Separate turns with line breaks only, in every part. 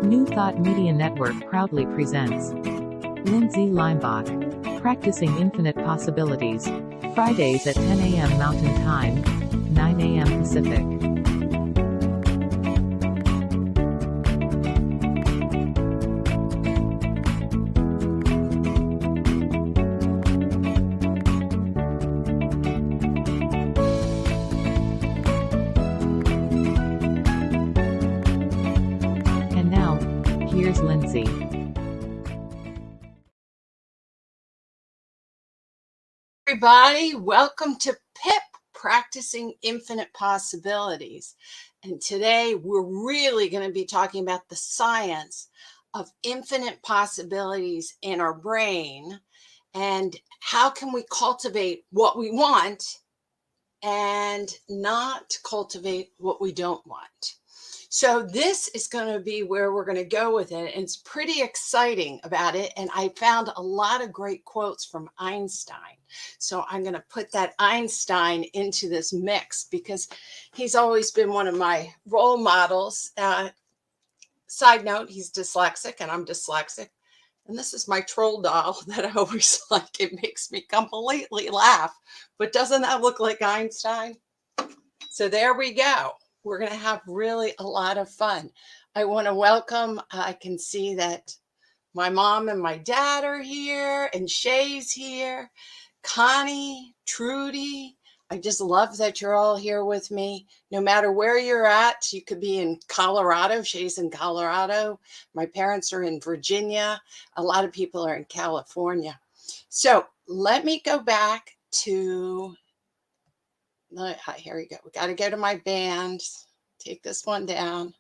New Thought Media Network proudly presents Lindsay Leimbach, Practicing Infinite Possibilities, Fridays at 10 a.m. Mountain Time, 9 a.m. Pacific. And now, here's Lindsay.
Everybody, welcome to PIP, Practicing Infinite Possibilities. And today we're really going to be talking about the science of infinite possibilities in our brain and how can we cultivate what we want and not cultivate what we don't want. So this is going to be where we're going to go with it. And it's pretty exciting about it. And I found a lot of great quotes from Einstein. So I'm going to put that Einstein into this mix because he's always been one of my role models. Side note, he's dyslexic and I'm dyslexic. And this is my troll doll that I always like. It makes me completely laugh. But doesn't that look like Einstein? So there we go. We're going to have really a lot of fun. I want to welcome, I can see that my mom and my dad are here and Shay's here, Connie, Trudy. I just love that you're all here with me. No matter where you're at, you could be in Colorado. Shay's in Colorado. My parents are in Virginia. A lot of people are in California. So let me go back to... Here we go. We got to go to my band. Take this one down.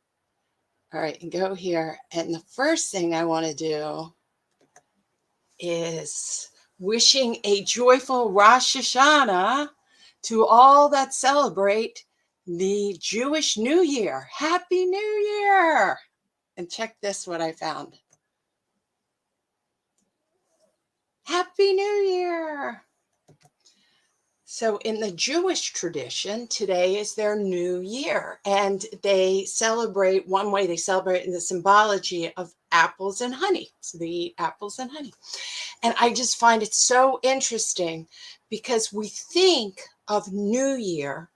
All right, and go here. And the first thing I want to do is wishing a joyful Rosh Hashanah to all that celebrate the Jewish New Year. Happy New Year! And check this, what I found. Happy New Year! So in the Jewish tradition, today is their new year, and they celebrate, one way they celebrate in the symbology of apples and honey. So they eat apples and honey. And I just find it so interesting because we think of New Year,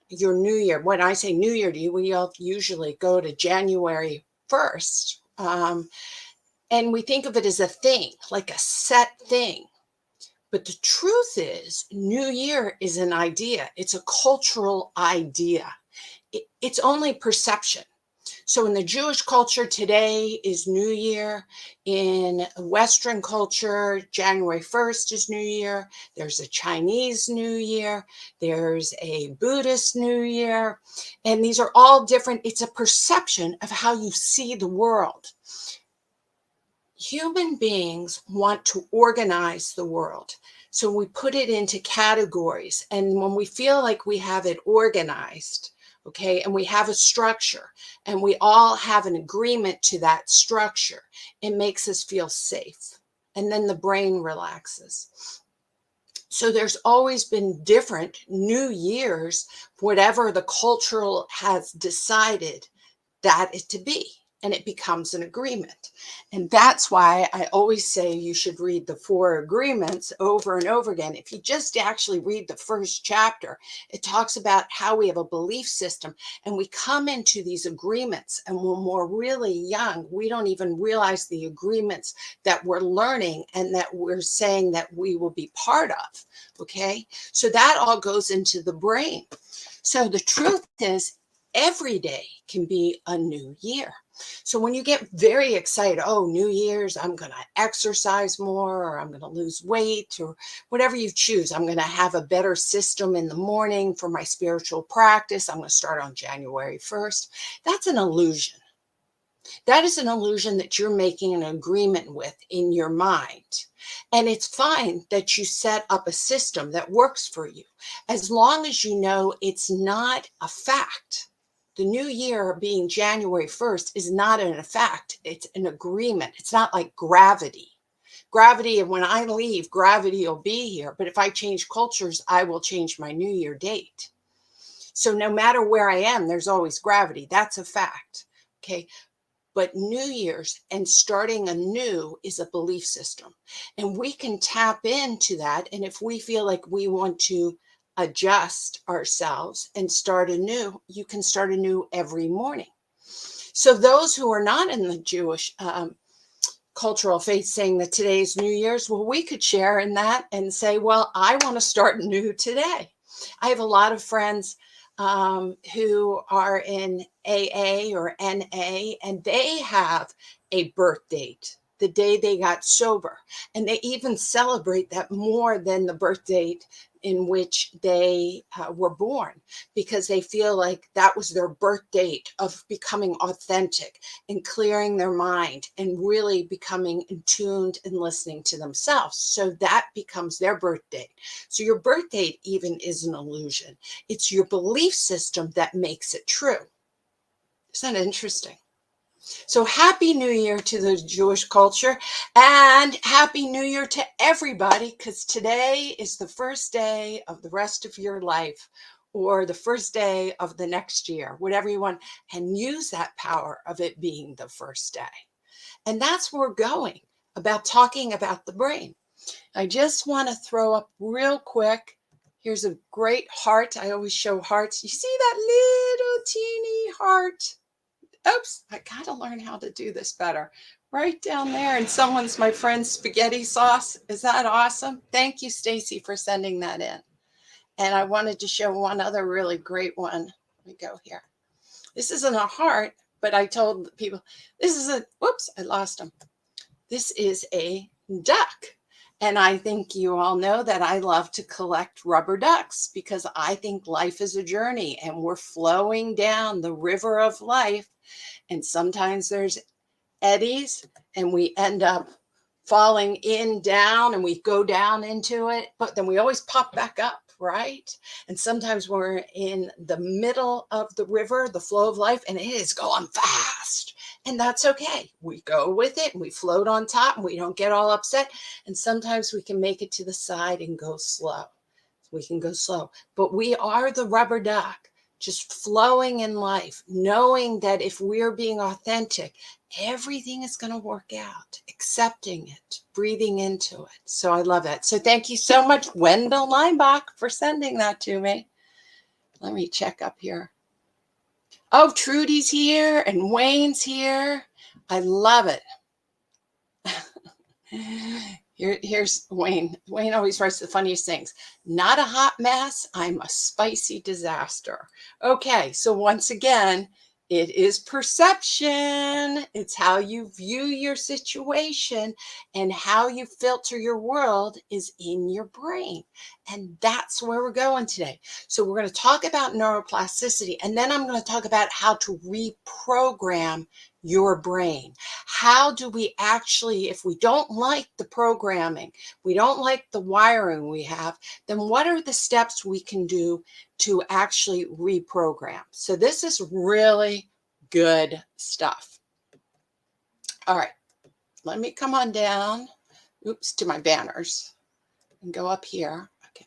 your New Year. When I say New Year to you, we all usually go to January 1st. And we think of it as a thing, like a set thing. But the truth is, New Year is an idea. It's a cultural idea. It's only perception. So in the Jewish culture, today is New Year. In Western culture, January 1st is New Year. There's a Chinese New Year. There's a Buddhist New Year. And these are all different. It's a perception of how you see the world. Human beings want to organize the world. So we put it into categories. And when we feel like we have it organized, okay, and we have a structure, and we all have an agreement to that structure, it makes us feel safe. And then the brain relaxes. So there's always been different New Years, whatever the cultural has decided that it to be. And it becomes an agreement. And that's why I always say you should read the 4 agreements over and over again. If you just actually read the first chapter, it talks about how we have a belief system and we come into these agreements. And when we're really young, we don't even realize the agreements that we're learning and that we're saying that we will be part of. Okay, so that all goes into the brain. So the truth is, every day can be a new year. So when you get very excited, oh, New Year's, I'm going to exercise more, or I'm going to lose weight, or whatever you choose. I'm going to have a better system in the morning for my spiritual practice. I'm going to start on January 1st. That's an illusion. That is an illusion that you're making an agreement with in your mind. And it's fine that you set up a system that works for you, as long as you know it's not a fact. The new year being January 1st is not an fact. It's an agreement. It's not like gravity. Gravity, and when I leave, gravity will be here. But if I change cultures, I will change my New Year date. So no matter where I am, there's always gravity. That's a fact. Okay. But New Year's and starting anew is a belief system. And we can tap into that. And if we feel like we want to adjust ourselves and start anew, you can start anew every morning. So those who are not in the Jewish cultural faith saying that today's New Year's, well, we could share in that and say, well, I want to start new today. I have a lot of friends who are in AA or NA, and they have a birth date, the day they got sober. And they even celebrate that more than the birth date in which they were born, because they feel like that was their birth date of becoming authentic and clearing their mind and really becoming in tuned and listening to themselves. So that becomes their birth date. So your birth date even is an illusion. It's your belief system that makes it true. Isn't that interesting? So happy New Year to the Jewish culture, and happy New Year to everybody, because today is the first day of the rest of your life, or the first day of the next year, whatever you want, and use that power of it being the first day. And that's where we're going, about talking about the brain. I just want to throw up real quick. Here's a great heart. I always show hearts. You see that little teeny heart? Oops, I got to learn how to do this better. Right down there, and someone's my friend's spaghetti sauce. Is that awesome? Thank you, Stacy, for sending that in. And I wanted to show one other really great one. Let me go here. This isn't a heart, but I told people, this is a, whoops, I lost them. This is a duck. And I think you all know that I love to collect rubber ducks, because I think life is a journey and we're flowing down the river of life. And sometimes there's eddies and we end up falling in down and we go down into it, but then we always pop back up, right? And sometimes we're in the middle of the river, the flow of life, and it is going fast. And that's okay. We go with it and we float on top and we don't get all upset. And sometimes we can make it to the side and go slow. We can go slow, but we are the rubber duck, just flowing in life, knowing that if we're being authentic, everything is going to work out, accepting it, breathing into it. So I love it. So thank you so much, Wendell Leimbach, for sending that to me. Let me check up here. Oh, Trudy's here and Wayne's here. I love it. Here's Wayne. Wayne always writes the funniest things. Not a hot mess. I'm a spicy disaster. Okay, so once again, it is perception. It's how you view your situation, and how you filter your world is in your brain. And that's where we're going today. So we're going to talk about neuroplasticity, and then I'm going to talk about how to reprogram your brain. How do we actually, if we don't like the programming, we don't like the wiring we have, then what are the steps we can do to actually reprogram? So this is really good stuff. All right, let me come on down, oops, to my banners and go up here. Okay.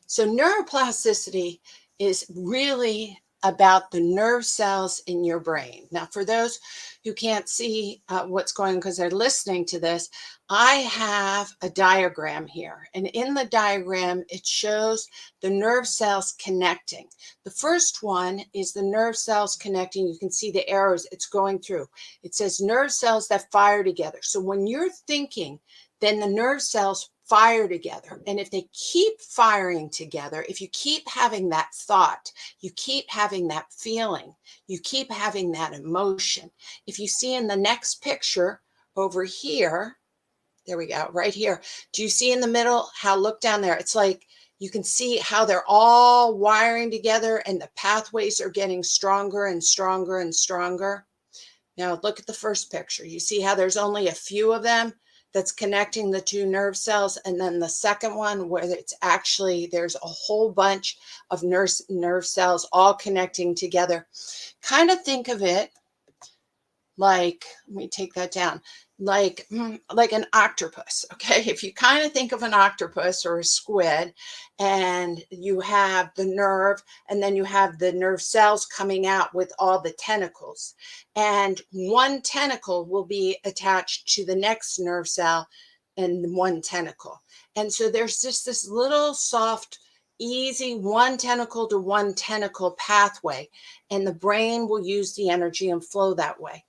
So neuroplasticity is really about the nerve cells in your brain. Now, for those who can't see what's going on because they're listening to this, I have a diagram here. And in the diagram, it shows the nerve cells connecting. The first one is the nerve cells connecting. You can see the arrows it's going through. It says nerve cells that fire together. So when you're thinking, then the nerve cells fire together. And if they keep firing together, if you keep having that thought, you keep having that feeling, you keep having that emotion. If you see in the next picture over here, there we go, right here. Do you see in the middle how, look down there, it's like you can see how they're all wiring together and the pathways are getting stronger and stronger and stronger. Now look at the first picture. You see how there's only a few of them that's connecting the two nerve cells, and then the second one where it's actually, there's a whole bunch of nerve cells all connecting together. Kind of think of it like, let me take that down. like an octopus. Okay, if you kind of think of an octopus or a squid, and you have the nerve, and then you have the nerve cells coming out with all the tentacles, and one tentacle will be attached to the next nerve cell and one tentacle. And so there's just this little soft, easy one tentacle to one tentacle pathway, and the brain will use the energy and flow that way.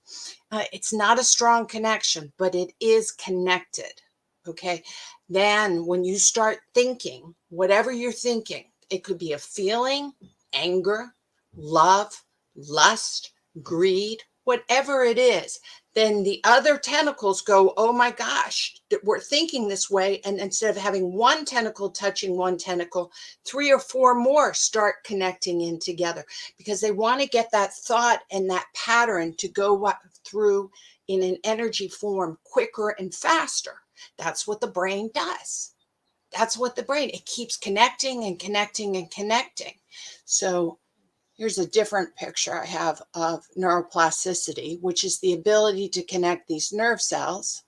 It's not a strong connection, but it is connected. Okay. Then when you start thinking, whatever you're thinking, it could be a feeling, anger, love, lust, greed, whatever it is, then the other tentacles go, oh my gosh, we're thinking this way. And instead of having one tentacle touching one tentacle, 3 or 4 more start connecting in together, because they want to get that thought and that pattern to go through in an energy form quicker and faster. That's what the brain does. That's what the brain, it keeps connecting and connecting and connecting. So here's a different picture I have of neuroplasticity, which is the ability to connect these nerve cells.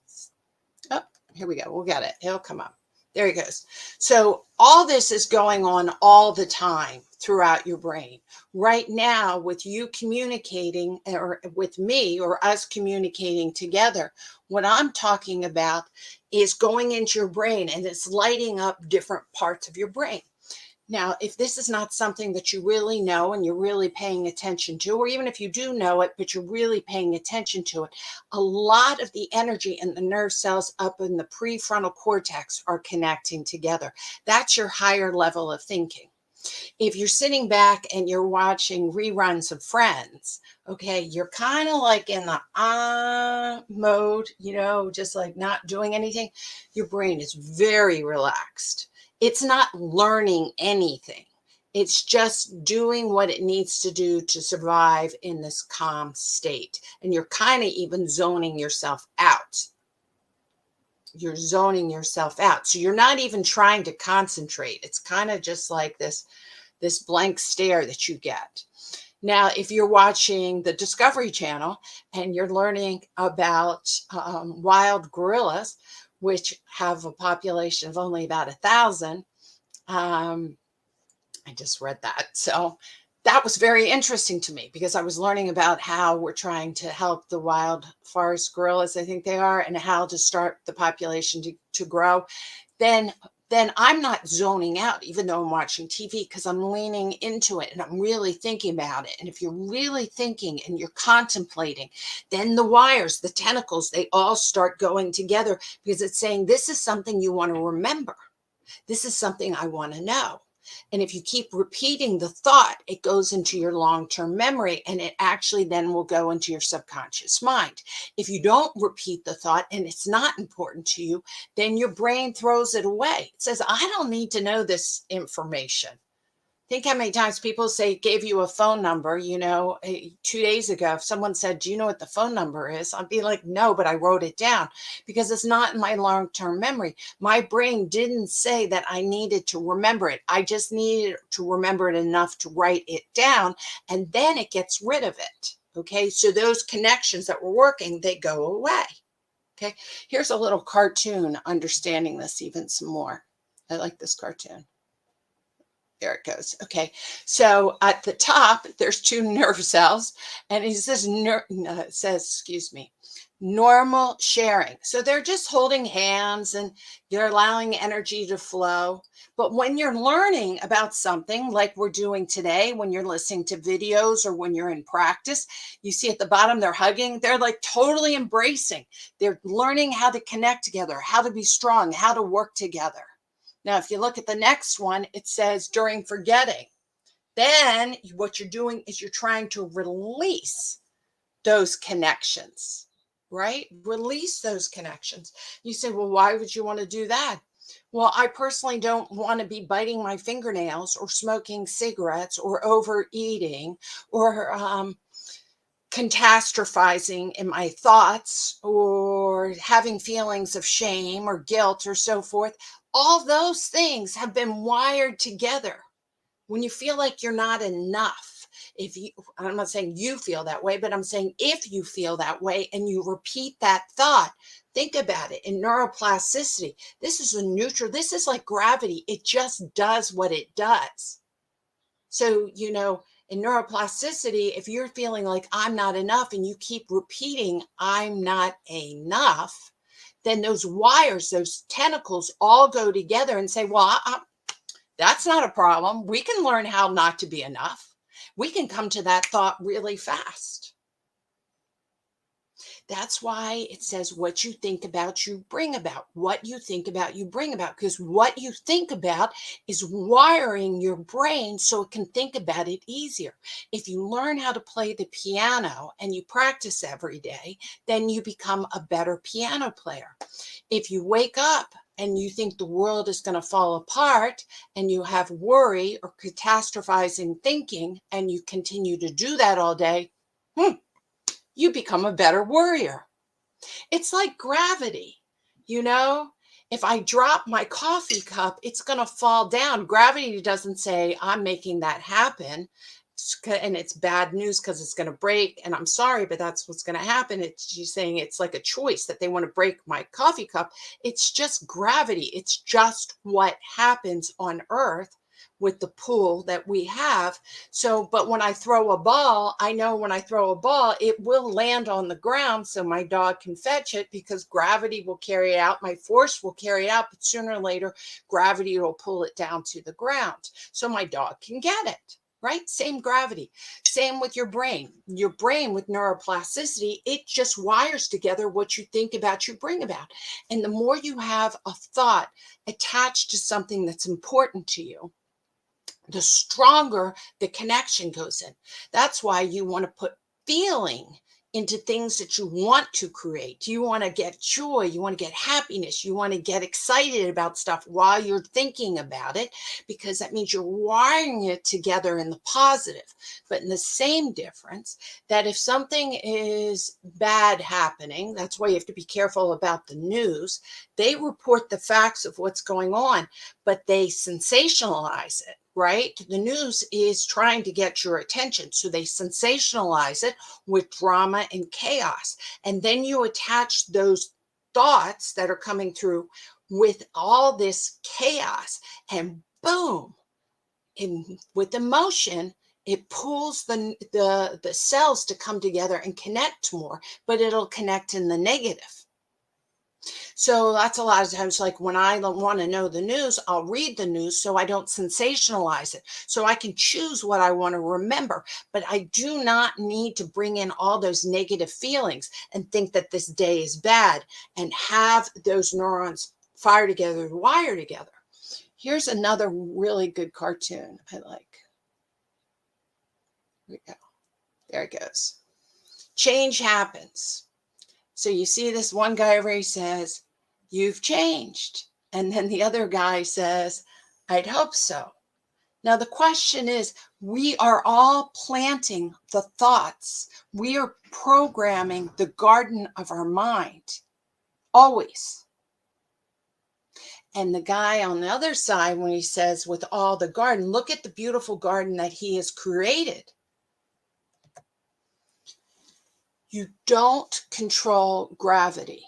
Oh, here we go. We'll get it. It'll come up. There he goes. So all this is going on all the time throughout your brain. Right now, with you communicating, or with me or us communicating together, what I'm talking about is going into your brain, and it's lighting up different parts of your brain. Now, if this is not something that you really know and you're really paying attention to, or even if you do know it, but you're really paying attention to it, a lot of the energy in the nerve cells up in the prefrontal cortex are connecting together. That's your higher level of thinking. If you're sitting back and you're watching reruns of Friends, okay, you're kind of like in the mode, just like not doing anything. Your brain is very relaxed. It's not learning anything. It's just doing what it needs to do to survive in this calm state. And you're kind of even zoning yourself out. You're zoning yourself out. So you're not even trying to concentrate. It's kind of just like this blank stare that you get. Now, if you're watching the Discovery Channel and you're learning about wild gorillas, which have a population of only about 1,000. I just read that. So that was very interesting to me, because I was learning about how we're trying to help the wild forest gorillas, I think they are, and how to start the population to grow. Then I'm not zoning out, even though I'm watching TV, because I'm leaning into it and I'm really thinking about it. And if you're really thinking and you're contemplating, then the wires, the tentacles, they all start going together, because it's saying, this is something you want to remember. This is something I want to know. And if you keep repeating the thought, it goes into your long-term memory, and it actually then will go into your subconscious mind. If you don't repeat the thought and it's not important to you, then your brain throws it away. It says, I don't need to know this information. Think how many times people say, gave you a phone number, 2 days ago, if someone said, do you know what the phone number is? I'd be like, no, but I wrote it down, because it's not in my long-term memory. My brain didn't say that I needed to remember it. I just needed to remember it enough to write it down, and then it gets rid of it. Okay. So those connections that were working, they go away. Okay. Here's a little cartoon understanding this even some more. I like this cartoon. There it goes. Okay. So at the top, there's 2 nerve cells, and it says, normal sharing. So they're just holding hands and you're allowing energy to flow. But when you're learning about something like we're doing today, when you're listening to videos or when you're in practice, you see at the bottom, they're hugging. They're like totally embracing. They're learning how to connect together, how to be strong, how to work together. Now, if you look at the next one, it says during forgetting. Then what you're doing is you're trying to release those connections, right? Release those connections. You say, well, why would you want to do that? Well, I personally don't want to be biting my fingernails or smoking cigarettes or overeating or catastrophizing in my thoughts or having feelings of shame or guilt or so forth. All those things have been wired together. When you feel like you're not enough, if you, I'm not saying you feel that way, but I'm saying if you feel that way and you repeat that thought, think about it. In neuroplasticity, this is a neutral, this is like gravity. It just does what it does. So, in neuroplasticity, if you're feeling like I'm not enough and you keep repeating, I'm not enough, then those wires, those tentacles all go together and say, well, that's not a problem. We can learn how not to be enough. We can come to that thought really fast. That's why it says what you think about, you bring about. What you think about, you bring about. Because what you think about is wiring your brain so it can think about it easier. If you learn how to play the piano and you practice every day, then you become a better piano player. If you wake up and you think the world is going to fall apart and you have worry or catastrophizing thinking and you continue to do that all day, you become a better worrier. It's like gravity, If I drop my coffee cup, it's going to fall down. Gravity doesn't say, I'm making that happen. And it's bad news because it's going to break. And I'm sorry, but that's what's going to happen. She's saying it's like a choice that they want to break my coffee cup. It's just gravity. It's just what happens on Earth with the pull that we have. So, but when I throw a ball, I know when I throw a ball, it will land on the ground so my dog can fetch it because gravity will carry it out. My force will carry it out, but sooner or later, gravity will pull it down to the ground so my dog can get it. Right? Same gravity. Same with your brain. Your brain with neuroplasticity, it just wires together what you think about, you bring about. And the more you have a thought attached to something that's important to you, the stronger the connection goes in. That's why you want to put feeling into things that you want to create. You want to get joy. You want to get happiness. You want to get excited about stuff while you're thinking about it, because that means you're wiring it together in the positive. But in the same difference that if something is bad happening, that's why you have to be careful about the news. They report the facts of what's going on, but they sensationalize it. Right? The news is trying to get your attention. So they sensationalize it with drama and chaos. And then you attach those thoughts that are coming through with all this chaos, and boom, with emotion, it pulls the cells to come together and connect more, but it'll connect in the negative. So that's a lot of times, like when I want to know the news, I'll read the news so I don't sensationalize it. So I can choose what I want to remember, but I do not need to bring in all those negative feelings and think that this day is bad and have those neurons fire together, wire together. Here's another really good cartoon I like. Here we go. There it goes. Change happens. So you see this one guy where he says, you've changed. And then the other guy says, I'd hope so. Now, the question is, we are all planting the thoughts. We are programming the garden of our mind, always. And the guy on the other side, when he says, with all the garden, look at the beautiful garden that he has created. You don't control gravity,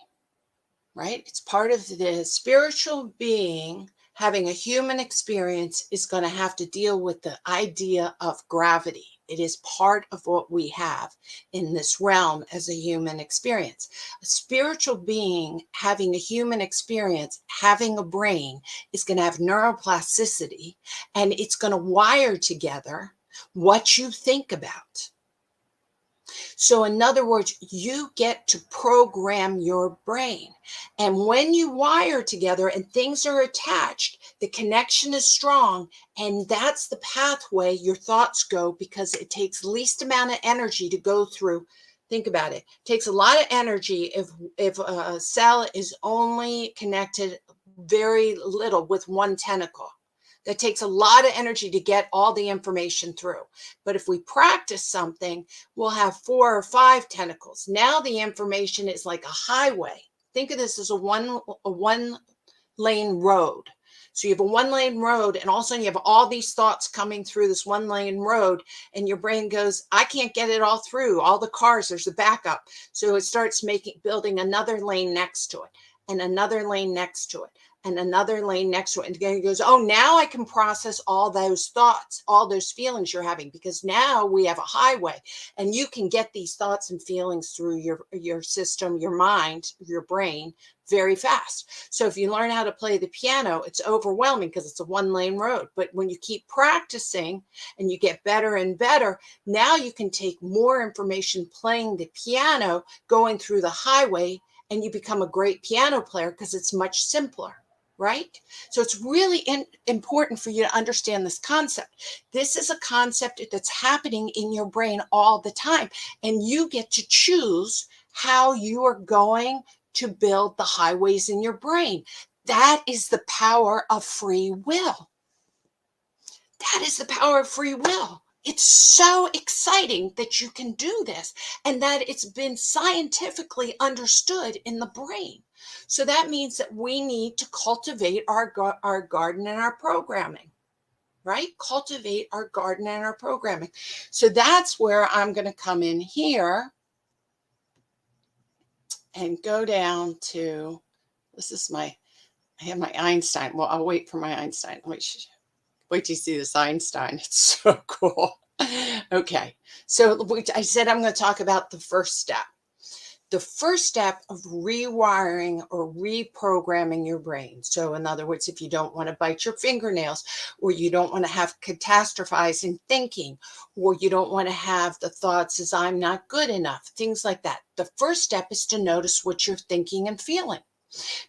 right? It's part of the spiritual being. Having a human experience is going to have to deal with the idea of gravity. It is part of what we have in this realm as a human experience. A spiritual being having a human experience, having a brain, is going to have neuroplasticity, and it's going to wire together what you think about. So in other words, you get to program your brain. And when you wire together and things are attached, the connection is strong. And that's the pathway your thoughts go, because it takes least amount of energy to go through. Think about it. It takes a lot of energy if a cell is only connected very little with one tentacle. That takes a lot of energy to get all the information through. But if we practice something, we'll have 4 or 5 tentacles. Now the information is like a highway. Think of this as a one lane road. So you have a 1-lane road, and all of a sudden you have all these thoughts coming through this 1-lane road, and your brain goes, I can't get it all through. All the cars, there's a backup. So it starts building another lane next to it, and another lane next to it, and another lane next to it. And again, it goes, oh, now I can process all those thoughts, all those feelings you're having, because now we have a highway, and you can get these thoughts and feelings through your system, your mind, your brain, very fast. So if you learn how to play the piano, it's overwhelming because it's a 1-lane road. But when you keep practicing and you get better and better, now you can take more information playing the piano, going through the highway, and you become a great piano player because it's much simpler. Right? So it's really important for you to understand this concept. This is a concept that's happening in your brain all the time, and you get to choose how you are going to build the highways in your brain. That is the power of free will. That is the power of free will. It's so exciting that you can do this and that it's been scientifically understood in the brain. So that means that we need to cultivate our garden and our programming, right? Cultivate our garden and our programming. So that's where I'm going to come in here and go down to, I have my Einstein. Well, I'll wait for my Einstein. Wait till you see this Einstein. It's so cool. Okay. So I said I'm going to talk about the first step. The first step of rewiring or reprogramming your brain. So in other words, if you don't want to bite your fingernails, or you don't want to have catastrophizing thinking, or you don't want to have the thoughts as I'm not good enough, things like that. The first step is to notice what you're thinking and feeling,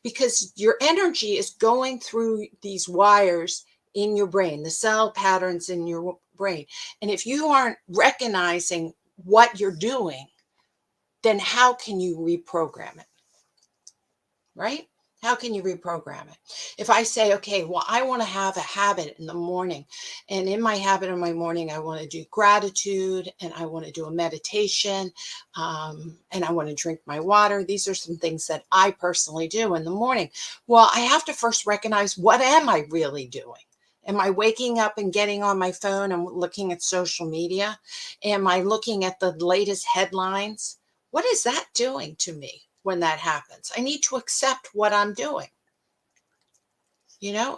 because your energy is going through these wires in your brain, the cell patterns in your brain. And if you aren't recognizing what you're doing, then how can you reprogram it? Right? How can you reprogram it? If I say, okay, well, I want to have a habit in the morning, and in my habit in my morning, I want to do gratitude, and I want to do a meditation, and I want to drink my water. These are some things that I personally do in the morning. Well, I have to first recognize, what am I really doing? Am I waking up and getting on my phone and looking at social media? Am I looking at the latest headlines? What is that doing to me when that happens? I need to accept what I'm doing.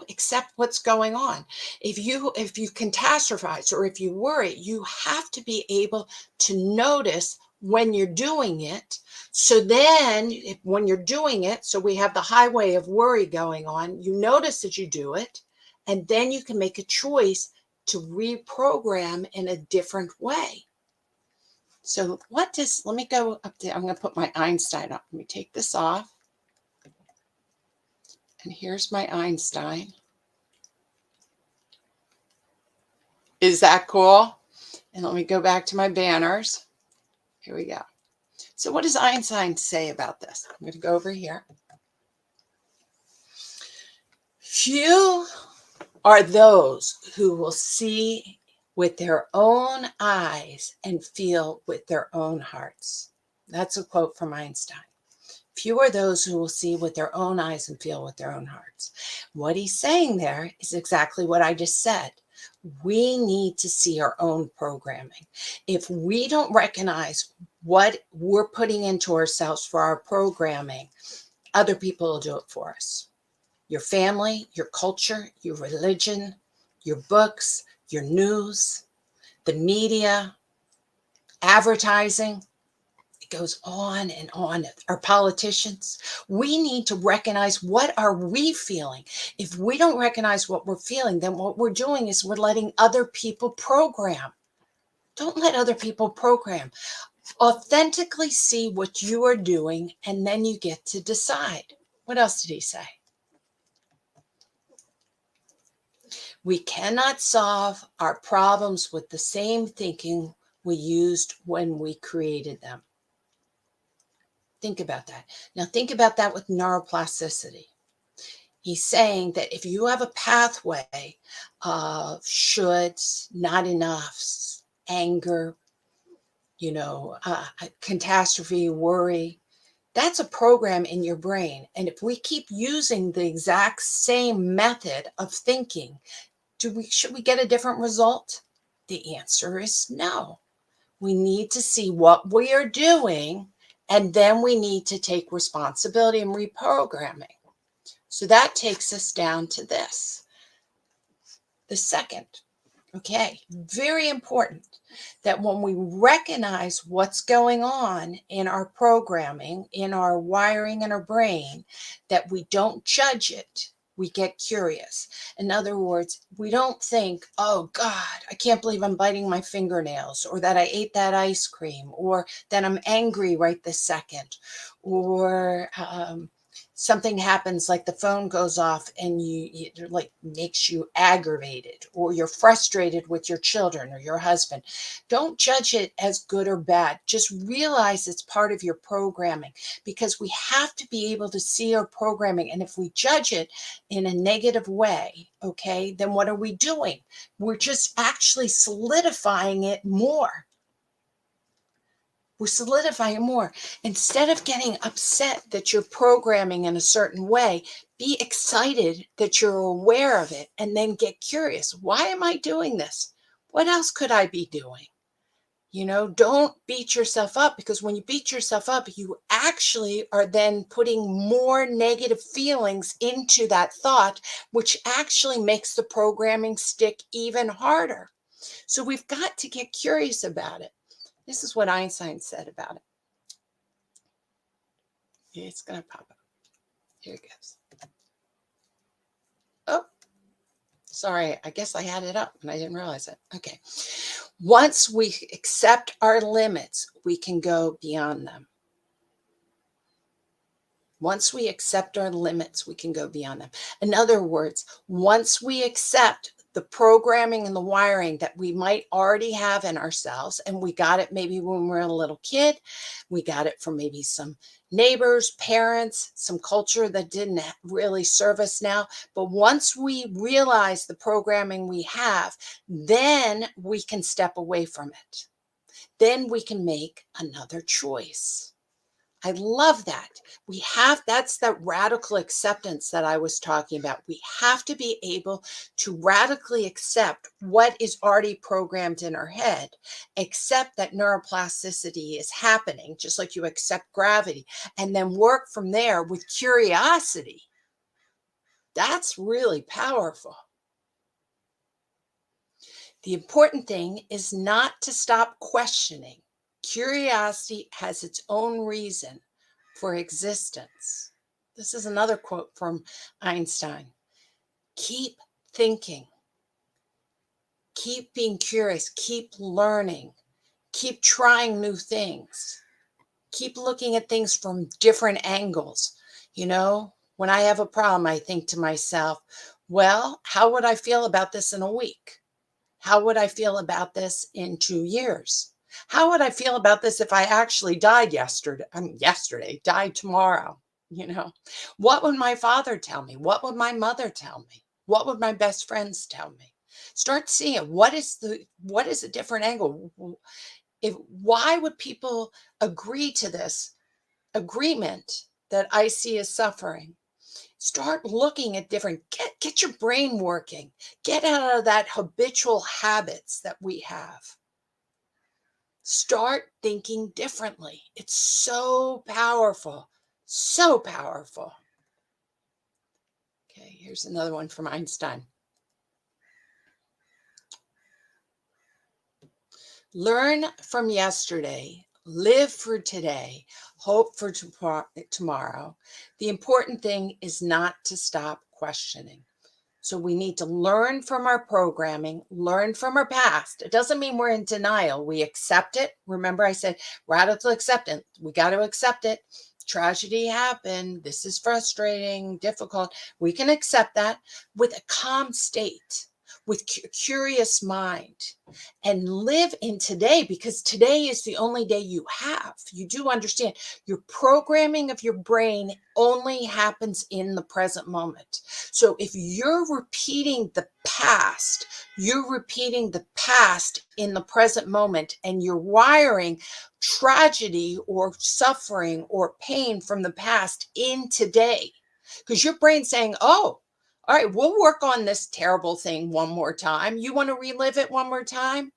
Accept what's going on. If you catastrophize or if you worry, you have to be able to notice when you're doing it. So then when you're doing it, so we have the highway of worry going on, you notice that you do it, and then you can make a choice to reprogram in a different way. So let me go up there. I'm going to put my Einstein up. Let me take this off. And here's my Einstein. Is that cool? And let me go back to my banners. Here we go. So what does Einstein say about this? I'm going to go over here. Few are those who will see with their own eyes and feel with their own hearts. That's a quote from Einstein. Few are those who will see with their own eyes and feel with their own hearts. What he's saying there is exactly what I just said. We need to see our own programming. If we don't recognize what we're putting into ourselves for our programming, other people will do it for us. Your family, your culture, your religion, your books, your news, the media, advertising. It goes on and on. Our politicians. We need to recognize, what are we feeling? If we don't recognize what we're feeling, then what we're doing is we're letting other people program. Don't let other people program. Authentically see what you are doing, and then you get to decide. What else did he say? We cannot solve our problems with the same thinking we used when we created them. Think about that. Now think about that with neuroplasticity. He's saying that if you have a pathway of shoulds, not enoughs, anger, catastrophe, worry, That's a program in your brain. And if we keep using the exact same method of thinking, should we get a different result? The answer is no. We need to see what we are doing, and then we need to take responsibility and reprogramming. So that takes us down to this. The second, okay, very important that when we recognize what's going on in our programming, in our wiring in our brain, that we don't judge it. We get curious. In other words, we don't think, oh God, I can't believe I'm biting my fingernails, or that I ate that ice cream, or that I'm angry right this second, or something happens like the phone goes off and it like makes you aggravated, or you're frustrated with your children or your husband. Don't judge it as good or bad. Just realize it's part of your programming, because we have to be able to see our programming. And if we judge it in a negative way, okay, then what are we doing? We're just actually solidifying it more. We're solidifying more. Instead of getting upset that you're programming in a certain way, be excited that you're aware of it, and then get curious. Why am I doing this? What else could I be doing? Don't beat yourself up, because when you beat yourself up, you actually are then putting more negative feelings into that thought, which actually makes the programming stick even harder. So we've got to get curious about it. This is what Einstein said about it. It's going to pop up. Here it goes. Oh, sorry. I guess I had it up and I didn't realize it. Okay. Once we accept our limits, we can go beyond them. Once we accept our limits, we can go beyond them. In other words, once we accept the programming and the wiring that we might already have in ourselves, and we got it maybe when we were a little kid, we got it from maybe some neighbors, parents, some culture that didn't really serve us now. But once we realize the programming we have, then we can step away from it. Then we can make another choice. I love that. That's that radical acceptance that I was talking about. We have to be able to radically accept what is already programmed in our head, accept that neuroplasticity is happening, just like you accept gravity, and then work from there with curiosity. That's really powerful. The important thing is not to stop questioning. Curiosity has its own reason for existence. This is another quote from Einstein. Keep thinking. Keep being curious. Keep learning. Keep trying new things. Keep looking at things from different angles. When I have a problem, I think to myself, well, how would I feel about this in a week? How would I feel about this in 2 years? How would I feel about this if I actually died died tomorrow? What would my father tell me? What would my mother tell me? What would my best friends tell me? Start seeing what is a different angle? Why would people agree to this agreement that I see as suffering? Start looking at get your brain working. Get out of that habitual habits that we have. Start thinking differently. It's so powerful. So powerful. Okay, here's another one from Einstein. Learn from yesterday. Live for today. Hope for tomorrow. The important thing is not to stop questioning. So we need to learn from our programming, learn from our past. It doesn't mean we're in denial. We accept it. Remember, I said radical acceptance. We got to accept it. Tragedy happened. This is frustrating, difficult. We can accept that with a calm state. with curious mind and live in today, because today is the only day you have. You do understand your programming of your brain only happens in the present moment. So if you're repeating the past, you're repeating the past in the present moment, and you're wiring tragedy or suffering or pain from the past in today, because your brain's saying, oh, all right, we'll work on this terrible thing one more time. You want to relive it one more time?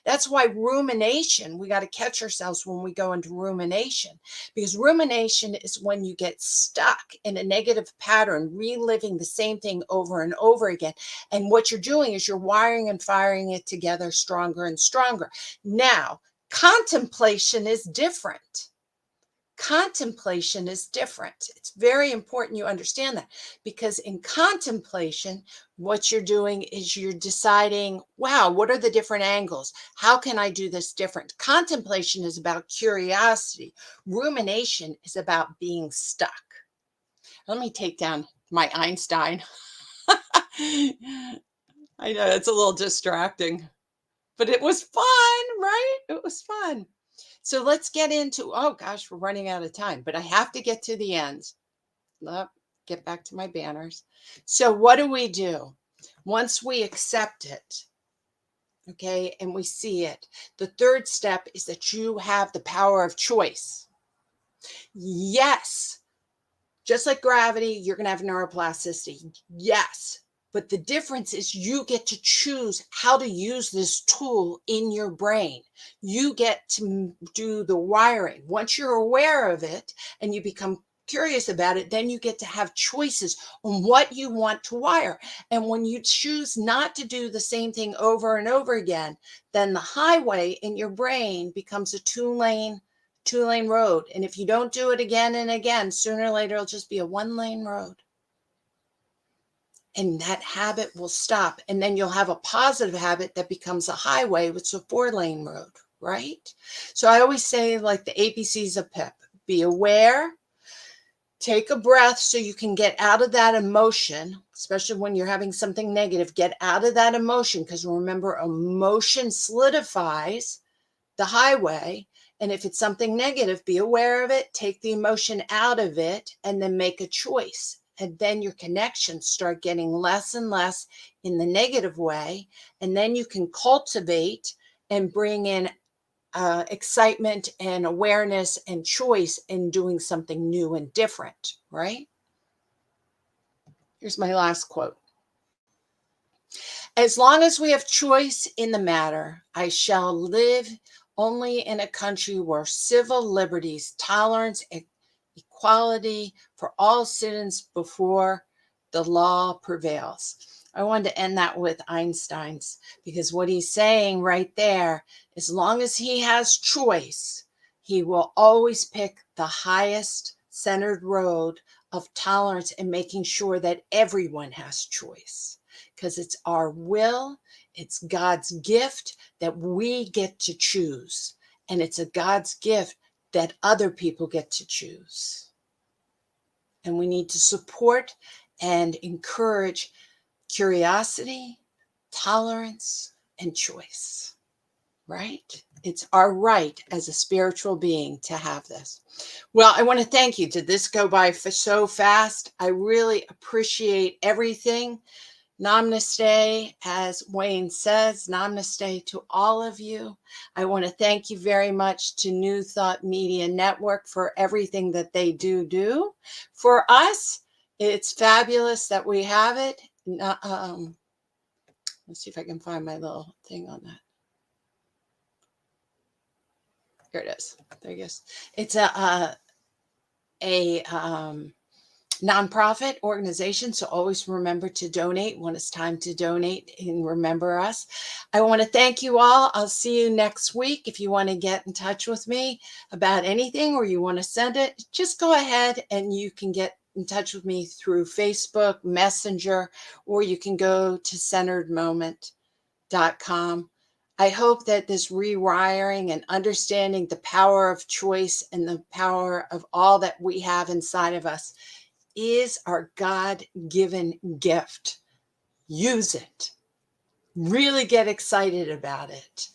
That's why rumination, we got to catch ourselves when we go into rumination, because rumination is when you get stuck in a negative pattern, reliving the same thing over and over again. And what you're doing is you're wiring and firing it together stronger and stronger. Now, contemplation is different. Contemplation is different. It's very important you understand that, because in contemplation, what you're doing is you're deciding, wow, what are the different angles? How can I do this different? Contemplation is about curiosity. Rumination is about being stuck. Let me take down my Einstein. I know it's a little distracting, but it was fun, right? It was fun. So let's get into, oh gosh, we're running out of time, but I have to get to the end. Get back to my banners. So what do? Once we accept it, okay, and we see it, the third step is that you have the power of choice. Yes, just like gravity, you're going to have neuroplasticity. Yes. But the difference is you get to choose how to use this tool in your brain. You get to do the wiring. Once you're aware of it and you become curious about it, then you get to have choices on what you want to wire. And when you choose not to do the same thing over and over again, then the highway in your brain becomes a two-lane road. And if you don't do it again and again, sooner or later, it'll just be a one-lane road. And that habit will stop. And then you'll have a positive habit that becomes a highway, which is a 4-lane road, right? So I always say, like, the ABCs of PIP: be aware, take a breath so you can get out of that emotion, especially when you're having something negative. Get out of that emotion, because remember, emotion solidifies the highway. And if it's something negative, be aware of it, take the emotion out of it, and then make a choice. And then your connections start getting less and less in the negative way. And then you can cultivate and bring in excitement and awareness and choice in doing something new and different, right? Here's my last quote. As long as we have choice in the matter, I shall live only in a country where civil liberties, tolerance, and equality for all citizens before the law prevails. I wanted to end that with Einstein's, because what he's saying right there, as long as he has choice, he will always pick the highest centered road of tolerance and making sure that everyone has choice, because it's our will, it's God's gift that we get to choose, and it's a God's gift that other people get to choose. And we need to support and encourage curiosity, tolerance, and choice, right? It's our right as a spiritual being to have this. Well, I want to thank you. Did this go by so fast? I really appreciate everything. Namaste, as Wayne says, namaste to all of you. I want to thank you very much to New Thought Media Network for everything that they do. For us, it's fabulous that we have it. Let's see if I can find my little thing on that. Here it is. There it goes. It's a nonprofit organization, so always remember to donate when it's time to donate and remember us. I want to thank you all. I'll see you next week. If you want to get in touch with me about anything or you want to send it, just go ahead and you can get in touch with me through Facebook, Messenger, or you can go to centeredmoment.com. I hope that this rewiring and understanding the power of choice and the power of all that we have inside of us is our God-given gift. Use it. Really get excited about it.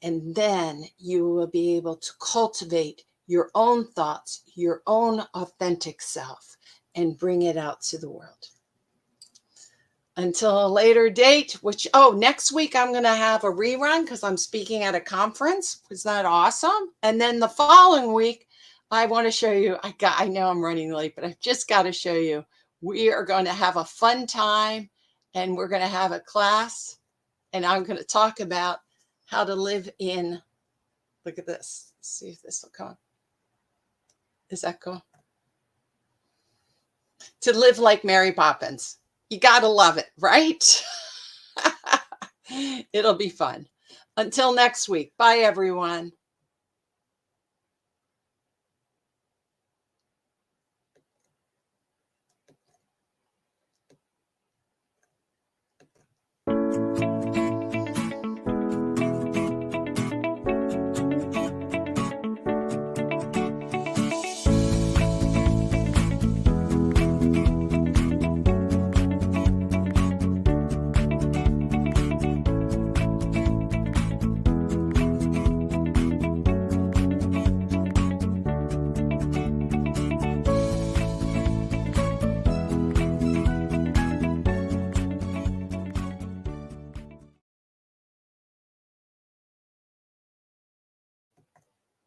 And then you will be able to cultivate your own thoughts, your own authentic self, and bring it out to the world. Until a later date, which, next week I'm going to have a rerun because I'm speaking at a conference. Isn't that awesome? And then the following week, I want to show you, I know I'm running late, but I've just got to show you, we are going to have a fun time and we're going to have a class and I'm going to talk about how to live in, look at this. Let's see if this will come. Is that cool? To live like Mary Poppins. You got to love it, right? It'll be fun. Until next week. Bye, everyone.